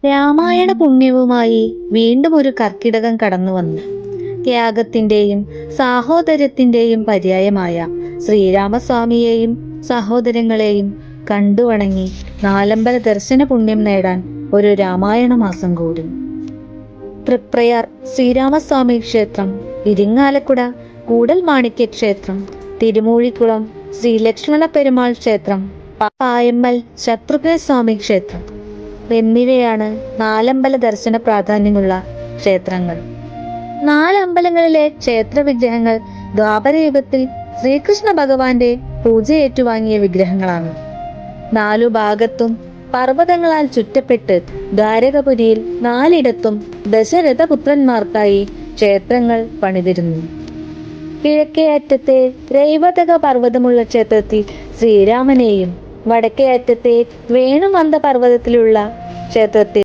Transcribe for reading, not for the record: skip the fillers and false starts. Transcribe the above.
രാമായണ പുണ്യവുമായി വീണ്ടും ഒരു കർക്കിടകം കടന്നു വന്നു. ത്യാഗത്തിന്റെയും സാഹോദര്യത്തിന്റെയും പര്യായമായ ശ്രീരാമസ്വാമിയെയും സഹോദരങ്ങളെയും കണ്ടുവണങ്ങി നാലമ്പല ദർശന പുണ്യം നേടാൻ ഒരു രാമായണ മാസം കൂടി. തൃപ്രയാർ ശ്രീരാമസ്വാമി ക്ഷേത്രം, ഇരിങ്ങാലക്കുട കൂടൽ മാണിക്യ ക്ഷേത്രം, തിരുമൂഴിക്കുളം ശ്രീ ലക്ഷ്മണ പെരുമാൾ ക്ഷേത്രം, പായമ്മൽ ശത്രുഘ്നസ്വാമി ക്ഷേത്രം എന്നിവയാണ് നാലമ്പല ദർശന പ്രാധാന്യമുള്ള ക്ഷേത്രങ്ങൾ. നാലമ്പലങ്ങളിലെ ക്ഷേത്ര വിഗ്രഹങ്ങൾ ദ്വാപരയുഗത്തിൽ ശ്രീകൃഷ്ണ ഭഗവാന്റെ പൂജ ഏറ്റുവാങ്ങിയ വിഗ്രഹങ്ങളാണ്. നാലു ഭാഗത്തും പർവ്വതങ്ങളാൽ ചുറ്റപ്പെട്ട് ദ്വാരകപുരിയിൽ നാലിടത്തും ദശരഥപുത്രന്മാർക്കായി ക്ഷേത്രങ്ങൾ പണിതിരുന്നു. കിഴക്കേ അറ്റത്തെ രൈവതക പർവ്വതമുള്ള ക്ഷേത്രത്തിൽ ശ്രീരാമനെയും വടക്കേ അറ്റത്തെ വേണുമന്ദ പർവ്വതത്തിലുള്ള ക്ഷേത്രത്തിൽ